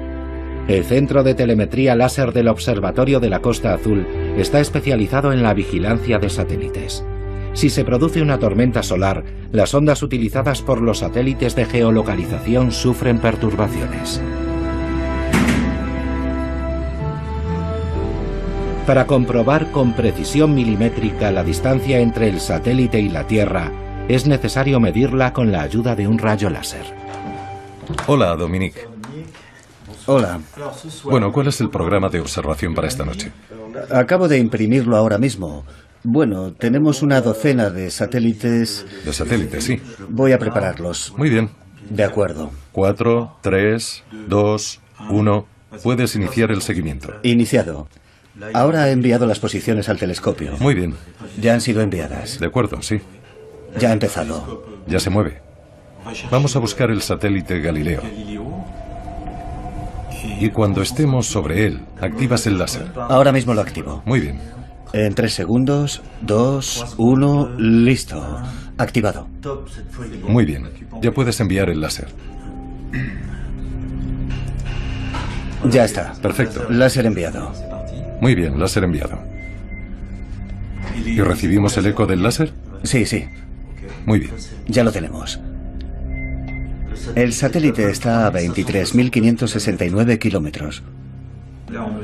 El Centro de Telemetría Láser del Observatorio de la Costa Azul está especializado en la vigilancia de satélites. Si se produce una tormenta solar, las ondas utilizadas por los satélites de geolocalización sufren perturbaciones. Para comprobar con precisión milimétrica la distancia entre el satélite y la Tierra, es necesario medirla con la ayuda de un rayo láser. Hola, Dominique. Hola. Bueno, ¿cuál es el programa de observación para esta noche? Acabo de imprimirlo ahora mismo. Bueno, tenemos una docena de satélites. De satélites, sí. Voy a prepararlos. Muy bien. De acuerdo. 4, 3, 2, 1. Puedes iniciar el seguimiento. Iniciado. Ahora he enviado las posiciones al telescopio. Muy bien. Ya han sido enviadas. De acuerdo, sí. Ya ha empezado. Ya se mueve. Vamos a buscar el satélite Galileo. Y cuando estemos sobre él, activas el láser. Ahora mismo lo activo. Muy bien. En 3 segundos, 2, 1, listo. Activado. Muy bien. Ya puedes enviar el láser. Ya está. Perfecto. Láser enviado. Muy bien, láser enviado. ¿Y recibimos el eco del láser? Sí, sí. Muy bien. Ya lo tenemos. El satélite está a 23.569 kilómetros.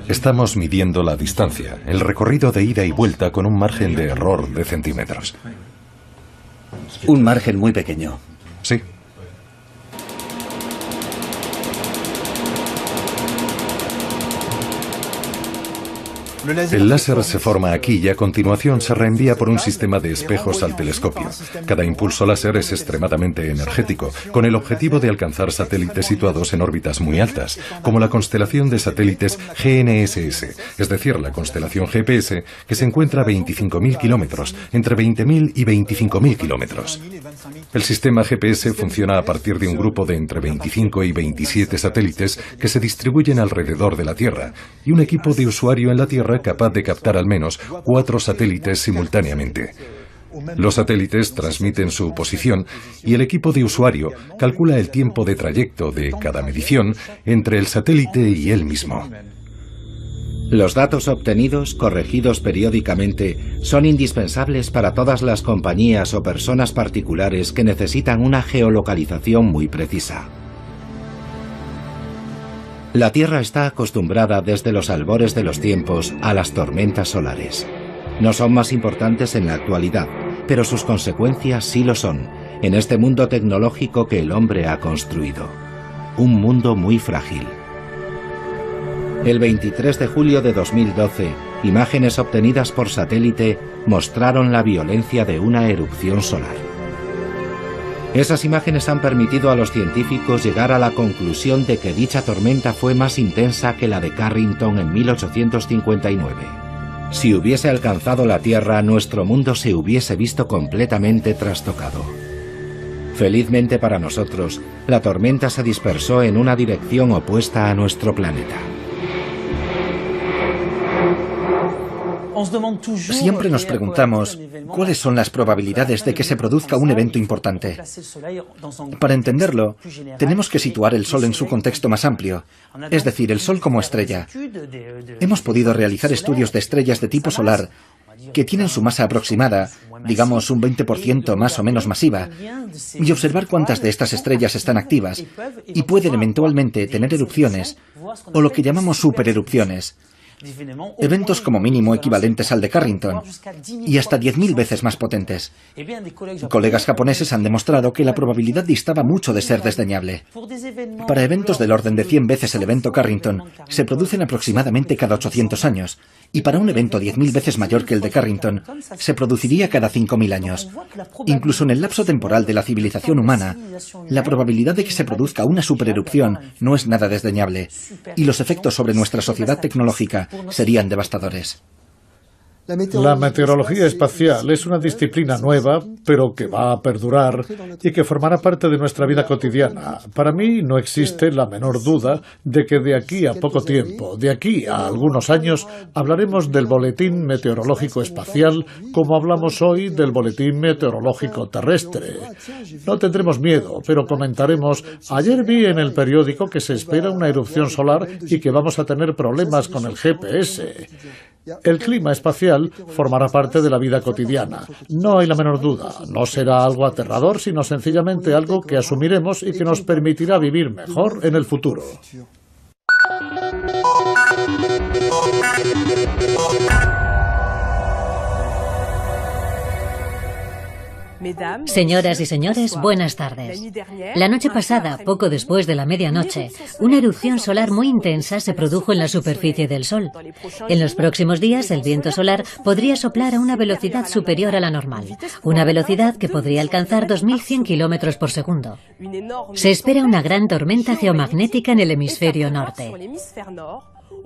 Estamos midiendo la distancia, el recorrido de ida y vuelta con un margen de error de centímetros. Un margen muy pequeño. Sí. El láser se forma aquí y a continuación se reenvía por un sistema de espejos al telescopio. Cada impulso láser es extremadamente energético, con el objetivo de alcanzar satélites situados en órbitas muy altas, como la constelación de satélites GNSS, es decir, la constelación GPS, que se encuentra a 25.000 kilómetros, entre 20.000 y 25.000 kilómetros. El sistema GPS funciona a partir de un grupo de entre 25 y 27 satélites que se distribuyen alrededor de la Tierra, y un equipo de usuario en la Tierra capaz de captar al menos 4 satélites simultáneamente. Los satélites transmiten su posición y el equipo de usuario calcula el tiempo de trayecto de cada medición entre el satélite y él mismo. Los datos obtenidos, corregidos periódicamente, son indispensables para todas las compañías o personas particulares que necesitan una geolocalización muy precisa. La Tierra está acostumbrada desde los albores de los tiempos a las tormentas solares. No son más importantes en la actualidad, pero sus consecuencias sí lo son, en este mundo tecnológico que el hombre ha construido. Un mundo muy frágil. El 23 de julio de 2012, imágenes obtenidas por satélite mostraron la violencia de una erupción solar. Esas imágenes han permitido a los científicos llegar a la conclusión de que dicha tormenta fue más intensa que la de Carrington en 1859. Si hubiese alcanzado la Tierra, nuestro mundo se hubiese visto completamente trastocado. Felizmente para nosotros, la tormenta se dispersó en una dirección opuesta a nuestro planeta. Siempre nos preguntamos cuáles son las probabilidades de que se produzca un evento importante. Para entenderlo, tenemos que situar el Sol en su contexto más amplio, es decir, el Sol como estrella. Hemos podido realizar estudios de estrellas de tipo solar que tienen su masa aproximada, digamos un 20% más o menos masiva, y observar cuántas de estas estrellas están activas y pueden eventualmente tener erupciones, o lo que llamamos supererupciones. Eventos como mínimo equivalentes al de Carrington y hasta 10.000 veces más potentes. Colegas japoneses han demostrado que la probabilidad distaba mucho de ser desdeñable. Para eventos del orden de 100 veces el evento Carrington, se producen aproximadamente cada 800 años, y para un evento 10.000 veces mayor que el de Carrington, se produciría cada 5.000 años. Incluso en el lapso temporal de la civilización humana, la probabilidad de que se produzca una supererupción no es nada desdeñable, y los efectos sobre nuestra sociedad tecnológica serían devastadores. La meteorología espacial es una disciplina nueva, pero que va a perdurar y que formará parte de nuestra vida cotidiana. Para mí no existe la menor duda de que de aquí a poco tiempo, de aquí a algunos años, hablaremos del Boletín Meteorológico Espacial como hablamos hoy del Boletín Meteorológico Terrestre. No tendremos miedo, pero comentaremos: ayer vi en el periódico que se espera una erupción solar y que vamos a tener problemas con el GPS. El clima espacial formará parte de la vida cotidiana. No hay la menor duda. No será algo aterrador, sino sencillamente algo que asumiremos y que nos permitirá vivir mejor en el futuro. Señoras y señores, buenas tardes. La noche pasada, poco después de la medianoche, una erupción solar muy intensa se produjo en la superficie del Sol. En los próximos días, el viento solar podría soplar a una velocidad superior a la normal, una velocidad que podría alcanzar 2.100 kilómetros por segundo. Se espera una gran tormenta geomagnética en el hemisferio norte.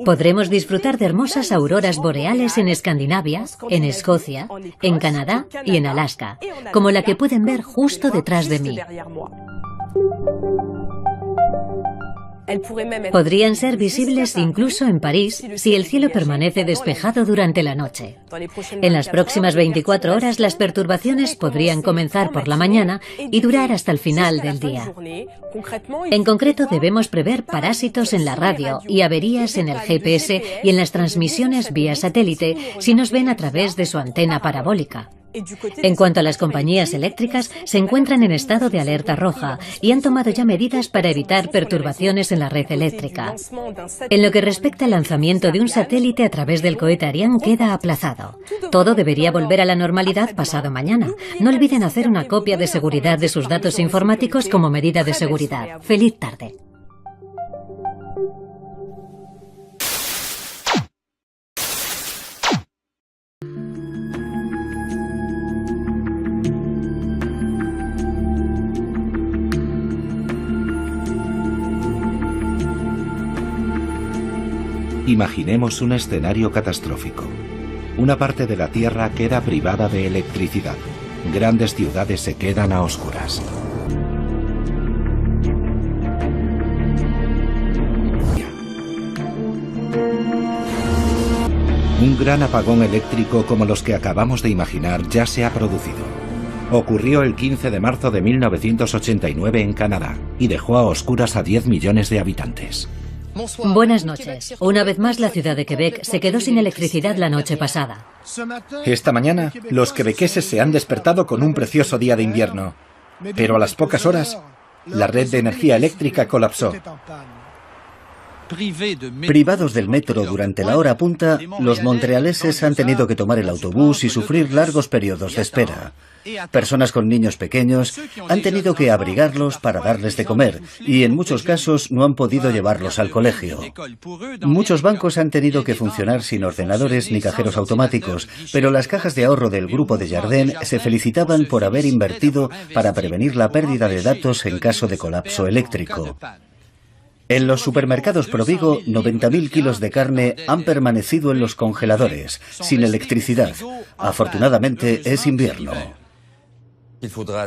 Podremos disfrutar de hermosas auroras boreales en Escandinavia, en Escocia, en Canadá y en Alaska, como la que pueden ver justo detrás de mí. Podrían ser visibles incluso en París si el cielo permanece despejado durante la noche. En las próximas 24 horas las perturbaciones podrían comenzar por la mañana y durar hasta el final del día. En concreto debemos prever parásitos en la radio y averías en el GPS y en las transmisiones vía satélite si nos ven a través de su antena parabólica. En cuanto a las compañías eléctricas, se encuentran en estado de alerta roja y han tomado ya medidas para evitar perturbaciones en la red eléctrica. En lo que respecta al lanzamiento de un satélite a través del cohete Ariane, queda aplazado. Todo debería volver a la normalidad pasado mañana. No olviden hacer una copia de seguridad de sus datos informáticos como medida de seguridad. ¡Feliz tarde! Imaginemos un escenario catastrófico. Una parte de la Tierra queda privada de electricidad. Grandes ciudades se quedan a oscuras. Un gran apagón eléctrico como los que acabamos de imaginar ya se ha producido. Ocurrió el 15 de marzo de 1989 en Canadá y dejó a oscuras a 10 millones de habitantes. Buenas noches. Una vez más, la ciudad de Quebec se quedó sin electricidad la noche pasada. Esta mañana, los quebequeses se han despertado con un precioso día de invierno. Pero a las pocas horas, la red de energía eléctrica colapsó. Privados del metro durante la hora punta, los montrealeses han tenido que tomar el autobús y sufrir largos periodos de espera. Personas con niños pequeños han tenido que abrigarlos para darles de comer y en muchos casos no han podido llevarlos al colegio. Muchos bancos han tenido que funcionar sin ordenadores ni cajeros automáticos, pero las cajas de ahorro del grupo de Jardin se felicitaban por haber invertido para prevenir la pérdida de datos en caso de colapso eléctrico. En los supermercados Provigo, 90.000 kilos de carne han permanecido en los congeladores, sin electricidad. Afortunadamente es invierno.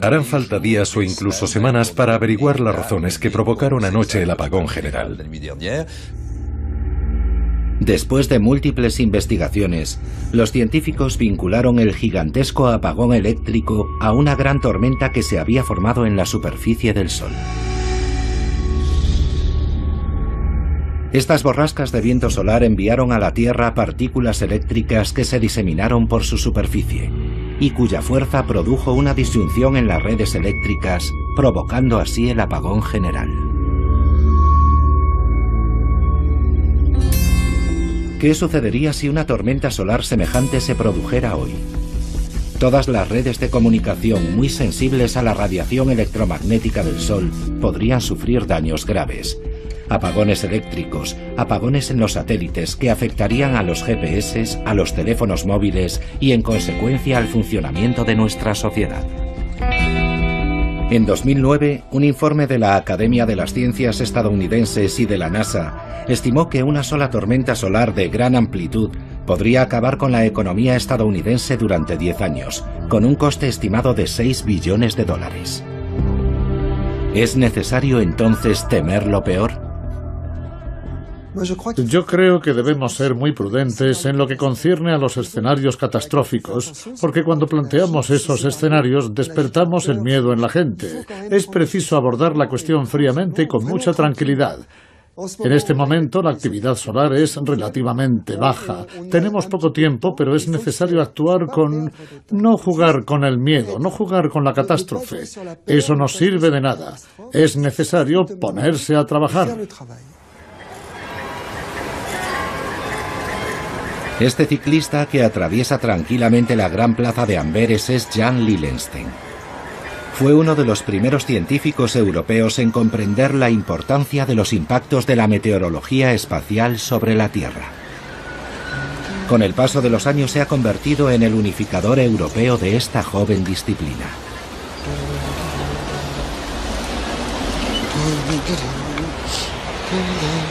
Harán falta días o incluso semanas para averiguar las razones que provocaron anoche el apagón general. Después de múltiples investigaciones, los científicos vincularon el gigantesco apagón eléctrico a una gran tormenta que se había formado en la superficie del Sol. Estas borrascas de viento solar enviaron a la Tierra partículas eléctricas que se diseminaron por su superficie y cuya fuerza produjo una disyunción en las redes eléctricas, provocando así el apagón general. ¿Qué sucedería si una tormenta solar semejante se produjera hoy? Todas las redes de comunicación muy sensibles a la radiación electromagnética del Sol podrían sufrir daños graves. Apagones eléctricos, apagones en los satélites que afectarían a los GPS, a los teléfonos móviles y en consecuencia al funcionamiento de nuestra sociedad. En 2009, un informe de la Academia de las Ciencias estadounidenses y de la NASA estimó que una sola tormenta solar de gran amplitud podría acabar con la economía estadounidense durante 10 años, con un coste estimado de $6 billones. ¿Es necesario entonces temer lo peor? Yo creo que debemos ser muy prudentes en lo que concierne a los escenarios catastróficos, porque cuando planteamos esos escenarios despertamos el miedo en la gente. Es preciso abordar la cuestión fríamente y con mucha tranquilidad. En este momento la actividad solar es relativamente baja. Tenemos poco tiempo, pero es necesario actuar no jugar con el miedo, no jugar con la catástrofe. Eso no sirve de nada. Es necesario ponerse a trabajar. Este ciclista que atraviesa tranquilamente la gran plaza de Amberes es Jan Lillenstein. Fue uno de los primeros científicos europeos en comprender la importancia de los impactos de la meteorología espacial sobre la Tierra. Con el paso de los años se ha convertido en el unificador europeo de esta joven disciplina.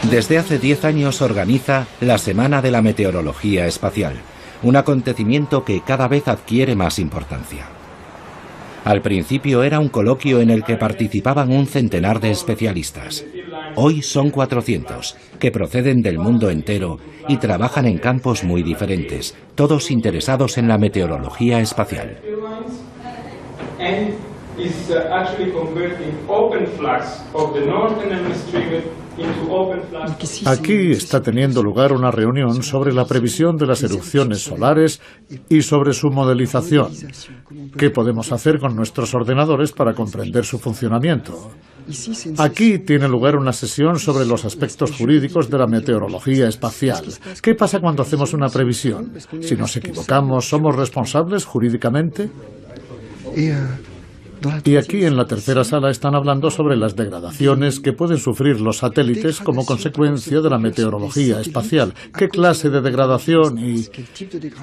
Desde hace 10 años organiza la Semana de la Meteorología Espacial, un acontecimiento que cada vez adquiere más importancia. Al principio era un coloquio en el que participaban un centenar de especialistas. Hoy son 400, que proceden del mundo entero y trabajan en campos muy diferentes, todos interesados en la meteorología espacial. Aquí está teniendo lugar una reunión sobre la previsión de las erupciones solares y sobre su modelización. ¿Qué podemos hacer con nuestros ordenadores para comprender su funcionamiento? Aquí tiene lugar una sesión sobre los aspectos jurídicos de la meteorología espacial. ¿Qué pasa cuando hacemos una previsión? Si nos equivocamos, ¿somos responsables jurídicamente? Y aquí en la tercera sala están hablando sobre las degradaciones que pueden sufrir los satélites como consecuencia de la meteorología espacial. ¿Qué clase de degradación? Y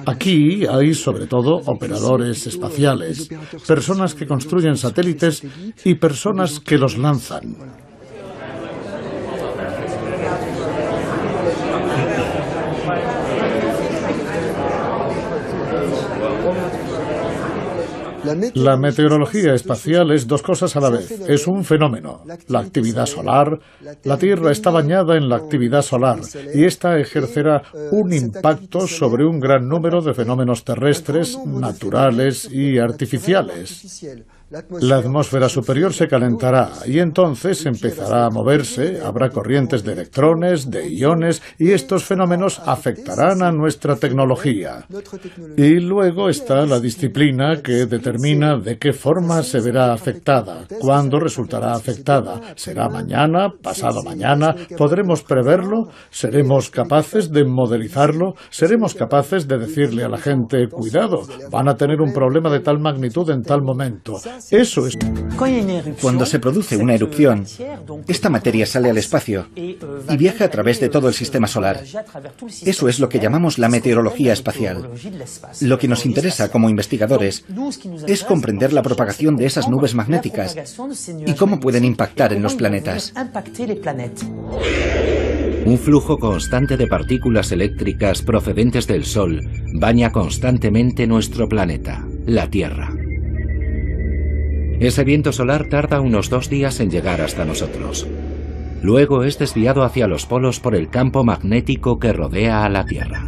aquí hay sobre todo operadores espaciales, personas que construyen satélites y personas que los lanzan. La meteorología espacial es dos cosas a la vez. Es un fenómeno, la actividad solar. La Tierra está bañada en la actividad solar y esta ejercerá un impacto sobre un gran número de fenómenos terrestres, naturales y artificiales. La atmósfera superior se calentará y entonces empezará a moverse, habrá corrientes de electrones, de iones, y estos fenómenos afectarán a nuestra tecnología. Y luego está la disciplina que determina de qué forma se verá afectada, cuándo resultará afectada. ¿Será mañana, pasado mañana? ¿Podremos preverlo? ¿Seremos capaces de modelizarlo? ¿Seremos capaces de decirle a la gente, cuidado, van a tener un problema de tal magnitud en tal momento? Eso es. Cuando se produce una erupción, esta materia sale al espacio y viaja a través de todo el sistema solar. Eso es lo que llamamos la meteorología espacial. Lo que nos interesa como investigadores es comprender la propagación de esas nubes magnéticas y cómo pueden impactar en los planetas. Un flujo constante de partículas eléctricas procedentes del Sol baña constantemente nuestro planeta, la Tierra. Ese viento solar tarda unos 2 días en llegar hasta nosotros. Luego es desviado hacia los polos por el campo magnético que rodea a la Tierra.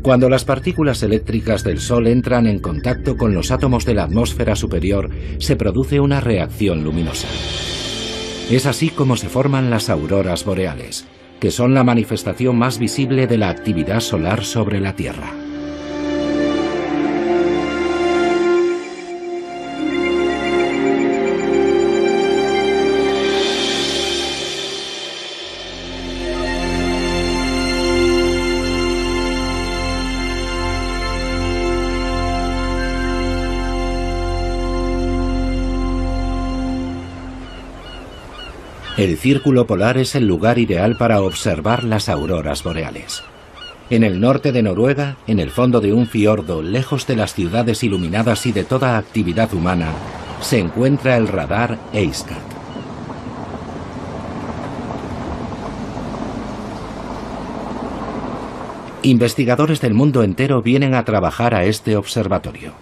Cuando las partículas eléctricas del Sol entran en contacto con los átomos de la atmósfera superior, se produce una reacción luminosa. Es así como se forman las auroras boreales, que son la manifestación más visible de la actividad solar sobre la Tierra. El círculo polar es el lugar ideal para observar las auroras boreales. En el norte de Noruega, en el fondo de un fiordo, lejos de las ciudades iluminadas y de toda actividad humana, se encuentra el radar EISCAT. Investigadores del mundo entero vienen a trabajar a este observatorio.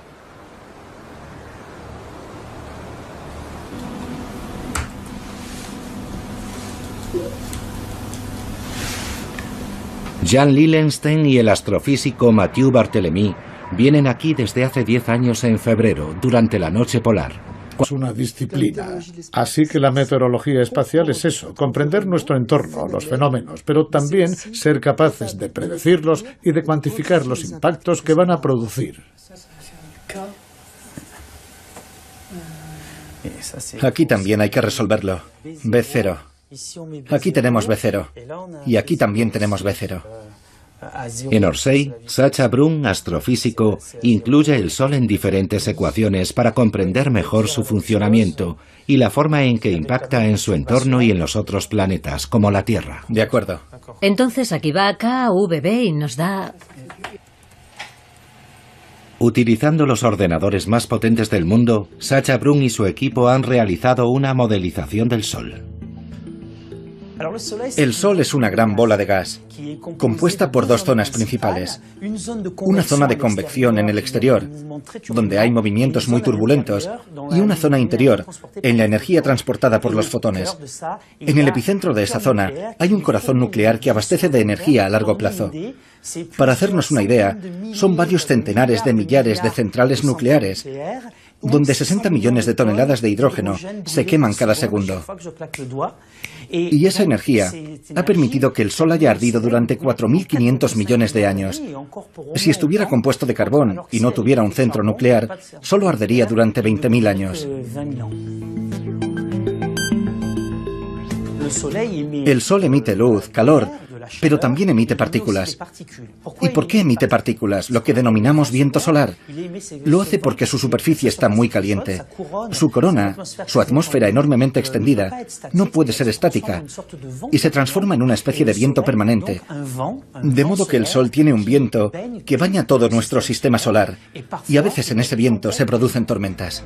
Jan Lillenstein y el astrofísico Mathieu Barthélemy vienen aquí desde hace 10 años en febrero, durante la noche polar. Es una disciplina. Así que la meteorología espacial es eso, comprender nuestro entorno, los fenómenos, pero también ser capaces de predecirlos y de cuantificar los impactos que van a producir. Aquí también hay que resolverlo. B0. Aquí tenemos B0. Y aquí también tenemos B0. En Orsay, Sacha Brun, astrofísico, incluye el Sol en diferentes ecuaciones para comprender mejor su funcionamiento y la forma en que impacta en su entorno y en los otros planetas, como la Tierra. De acuerdo. Entonces aquí va acá, VB, y nos da... Utilizando los ordenadores más potentes del mundo, Sacha Brun y su equipo han realizado una modelización del Sol. El Sol es una gran bola de gas, compuesta por dos zonas principales. Una zona de convección en el exterior, donde hay movimientos muy turbulentos, y una zona interior, en la energía transportada por los fotones. En el epicentro de esa zona hay un corazón nuclear que abastece de energía a largo plazo. Para hacernos una idea, son varios centenares de millares de centrales nucleares, donde 60 millones de toneladas de hidrógeno se queman cada segundo. Y esa energía ha permitido que el Sol haya ardido durante 4.500 millones de años. Si estuviera compuesto de carbón y no tuviera un centro nuclear, solo ardería durante 20.000 años. El Sol emite luz, calor, pero también emite partículas. ¿Y por qué emite partículas, lo que denominamos viento solar? Lo hace porque su superficie está muy caliente. Su corona, su atmósfera enormemente extendida, no puede ser estática y se transforma en una especie de viento permanente. De modo que el Sol tiene un viento que baña todo nuestro sistema solar y a veces en ese viento se producen tormentas.